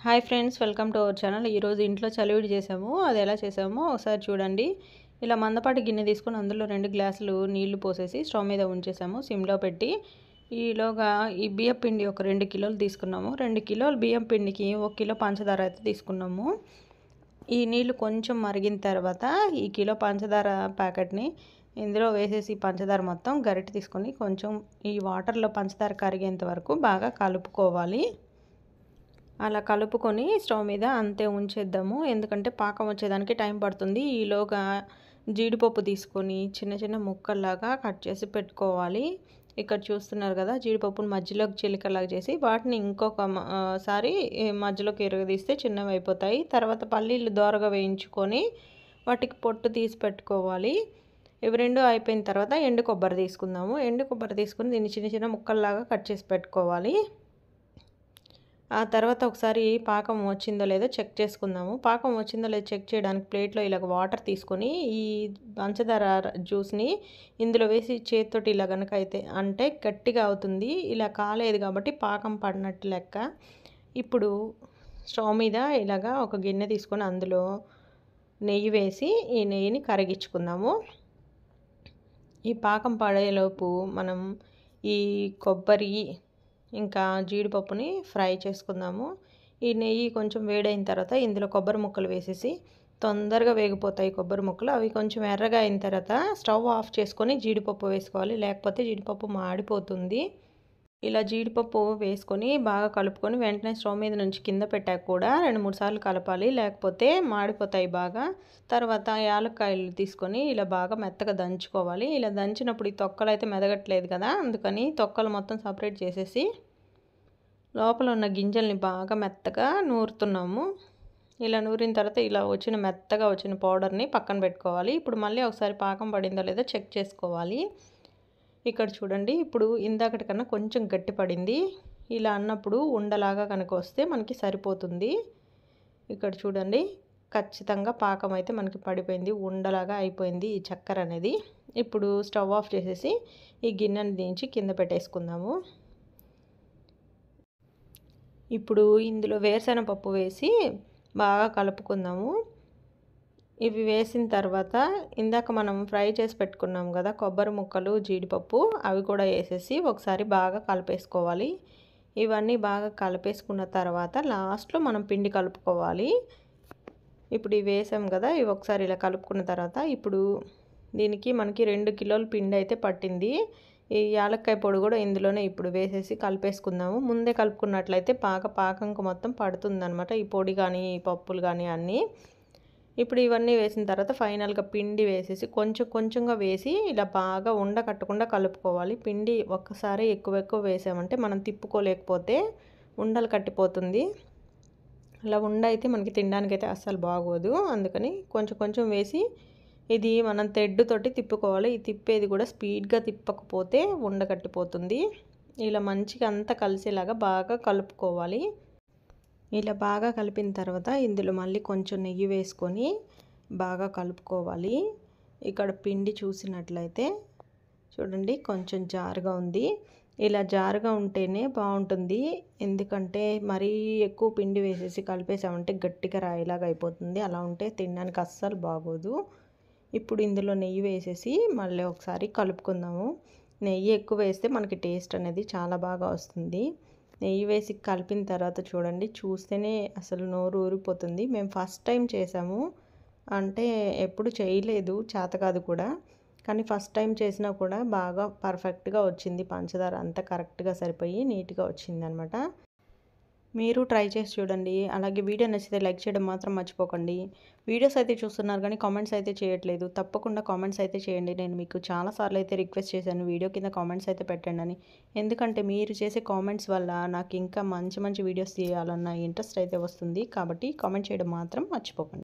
Hi friends, welcome to our channel. ఈరోజు ఇంట్లో చలివిడి చేసాము. అది ఎలా చేసామో ఒకసారి చూడండి. ఇలా మందపాటి గిన్నె తీసుకొని అందులో 2 గ్లాసులు నీళ్లు పోసేసి స్టవ్ మీద ఉంచేసాము సిమ్లో పెట్టి. ఈలోగా ఈ బియ్యం పిండి ఒక 2 కిలోలు తీసుకున్నాము. 2 కిలోల బియ్యం పిండికి 1 కిలో పంచదార అయితే తీసుకున్నాము. ఈ నీళ్లు కొంచెం మరిగిన తర్వాత ఈ కిలో పంచదార ప్యాకెట్ని ఇందులో వేసేసి పంచదార మొత్తం గరిటె తీసుకొని కొంచెం ఈ వాటర్లో పంచదార కరిగేంత వరకు బాగా కలుపుకోవాలి. అలా కలుపుకొని స్టవ్ మీద అంతే ఉంచేద్దాము. ఎందుకంటే పాకం వచ్చేదానికి టైం పడుతుంది. ఈలోగా జీడిపప్పు తీసుకొని చిన్న చిన్న ముక్కల్లాగా కట్ చేసి పెట్టుకోవాలి. ఇక్కడ చూస్తున్నారు కదా, జీడిపప్పును మధ్యలోకి చిలికలాగా చేసి వాటిని సారి మధ్యలోకి ఎరగదీస్తే చిన్నవి అయిపోతాయి. తర్వాత పల్లీలు దోరగా వేయించుకొని వాటికి పొట్టు తీసి పెట్టుకోవాలి. ఇవి రెండు అయిపోయిన తర్వాత ఎండు కొబ్బరి తీసుకుందాము. ఎండు కొబ్బరి తీసుకుని దీన్ని చిన్న చిన్న ముక్కల్లాగా కట్ చేసి పెట్టుకోవాలి. ఆ తర్వాత ఒకసారి పాకం వచ్చిందో లేదో చెక్ చేసుకుందాము. పాకం వచ్చిందో లేదో చెక్ చేయడానికి ప్లేట్లో ఇలాగ వాటర్ తీసుకొని ఈ పంచదార జ్యూస్ని ఇందులో వేసి చేతితోటి ఇలా కనుక అయితే అంటే గట్టిగా అవుతుంది. ఇలా కాలేదు కాబట్టి పాకం పడినట్టు లెక్క. ఇప్పుడు స్టవ్ మీద ఇలాగా ఒక గిన్నె తీసుకొని అందులో నెయ్యి వేసి ఈ నెయ్యిని కరిగించుకుందాము. ఈ పాకం పడేలోపు మనం ఈ కొబ్బరి ఇంకా జీడిపప్పుని ఫ్రై చేసుకుందాము. ఈ నెయ్యి కొంచెం వేడైన తర్వాత ఇందులో కొబ్బరి ముక్కలు వేసేసి తొందరగా వేగిపోతాయి కొబ్బరి ముక్కలు. అవి కొంచెం ఎర్రగా అయిన తర్వాత స్టవ్ ఆఫ్ చేసుకొని జీడిపప్పు వేసుకోవాలి, లేకపోతే జీడిపప్పు మాడిపోతుంది. ఇలా జీడిపప్పు వేసుకొని బాగా కలుపుకొని వెంటనే స్టవ్ మీద నుంచి కింద పెట్టాక కూడా 2-3 సార్లు కలపాలి, లేకపోతే మాడిపోతాయి బాగా. తర్వాత యాలక్కాయలు తీసుకొని ఇలా బాగా మెత్తగా దంచుకోవాలి. ఇలా దంచినప్పుడు ఈ తొక్కలు అయితే మెదగట్లేదు కదా, అందుకని తొక్కలు మొత్తం సపరేట్ చేసేసి లోపల ఉన్న గింజల్ని బాగా మెత్తగా నూరుతున్నాము. ఇలా నూరిన తర్వాత ఇలా మెత్తగా వచ్చిన పౌడర్ని పక్కన పెట్టుకోవాలి. ఇప్పుడు మళ్ళీ ఒకసారి పాకం పడిందో లేదో చెక్ చేసుకోవాలి. ఇక్కడ చూడండి, ఇప్పుడు ఇందాకటి కన్నా కొంచెం గట్టి పడింది. ఇలా అన్నప్పుడు ఉండలాగా కనుక వస్తే మనకి సరిపోతుంది. ఇక్కడ చూడండి, ఖచ్చితంగా పాకం అయితే మనకి పడిపోయింది, ఉండలాగా అయిపోయింది ఈ చక్కెర అనేది. ఇప్పుడు స్టవ్ ఆఫ్ చేసేసి ఈ గిన్నెని దించి కింద పెట్టేసుకుందాము. ఇప్పుడు ఇందులో వేరుశనగపప్పు వేసి బాగా కలుపుకుందాము. ఇవి వేసిన తర్వాత ఇందాక మనం ఫ్రై చేసి పెట్టుకున్నాం కదా కొబ్బరి ముక్కలు, జీడిపప్పు, అవి కూడా వేసేసి ఒకసారి బాగా కలిపేసుకోవాలి. ఇవన్నీ బాగా కలిపేసుకున్న తర్వాత లాస్ట్లో మనం పిండి కలుపుకోవాలి. ఇప్పుడు ఇవి వేసాం కదా, ఇవి ఒకసారి ఇలా కలుపుకున్న తర్వాత ఇప్పుడు దీనికి మనకి 2 కిలోల పిండి అయితే పట్టింది. ఈ యాలక్కాయ పొడి కూడా ఇందులోనే ఇప్పుడు వేసేసి కలిపేసుకుందాము. ముందే కలుపుకున్నట్లయితే పాకంకు మొత్తం పడుతుందన్నమాట, ఈ పొడి కానీ ఈ పప్పులు కానీ అన్నీ. ఇప్పుడు ఇవన్నీ వేసిన తర్వాత ఫైనల్గా పిండి వేసేసి కొంచెం కొంచెంగా వేసి ఇలా బాగా ఉండ కట్టకుండా కలుపుకోవాలి. పిండి ఒక్కసారి ఎక్కువ వేసామంటే మనం తిప్పుకోలేకపోతే ఉండలు కట్టిపోతుంది. అలా ఉండ అయితే మనకి తినడానికైతే అస్సలు బాగోదు. అందుకని కొంచెం కొంచెం వేసి ఇది మనం తెడ్డుతోటి తిప్పుకోవాలి. ఈ తిప్పేది కూడా స్పీడ్గా తిప్పకపోతే ఉండగట్టిపోతుంది. ఇలా మంచిగా అంతా కలిసేలాగా బాగా కలుపుకోవాలి. ఇలా బాగా కలిపిన తర్వాత ఇందులో మళ్ళీ కొంచెం నెయ్యి వేసుకొని బాగా కలుపుకోవాలి. ఇక్కడ పిండి చూసినట్లయితే చూడండి, కొంచెం జారుగా ఉంది. ఇలా జారుగా ఉంటేనే బాగుంటుంది. ఎందుకంటే మరీ ఎక్కువ పిండి వేసేసి కలిపేసామంటే గట్టిగా రాయిలాగా అయిపోతుంది. అలా ఉంటే తినడానికి అస్సలు బాగోదు. ఇప్పుడు ఇందులో నెయ్యి వేసేసి మళ్ళీ ఒకసారి కలుపుకుందాము. నెయ్యి ఎక్కువ వేస్తే మనకి టేస్ట్ అనేది చాలా బాగా వస్తుంది. నెయ్యి వేసి కలిపిన తర్వాత చూడండి, చూస్తేనే అసలు నోరు ఊరిపోతుంది. మేము ఫస్ట్ టైం చేసాము, అంటే ఎప్పుడు చేయలేదు, చేత కాదు కూడా. కానీ ఫస్ట్ టైం చేసినా కూడా బాగా పర్ఫెక్ట్గా వచ్చింది. పంచదార అంతా కరెక్ట్గా సరిపోయి నీట్గా వచ్చిందనమాట. మీరు ట్రై చేసి చూడండి. అలాగే వీడియో నచ్చితే లైక్ చేయడం మాత్రం మర్చిపోకండి. వీడియోస్ అయితే చూస్తున్నారు కానీ కామెంట్స్ అయితే చేయట్లేదు. తప్పకుండా కామెంట్స్ అయితే చేయండి. నేను మీకు చాలాసార్లు అయితే రిక్వెస్ట్ చేశాను వీడియో కింద కామెంట్స్ అయితే పెట్టండి అని. ఎందుకంటే మీరు చేసే కామెంట్స్ వల్ల నాకు ఇంకా మంచి మంచి వీడియోస్ తీయాలన్న ఇంట్రెస్ట్ అయితే వస్తుంది. కాబట్టి కామెంట్ చేయడం మాత్రం మర్చిపోకండి.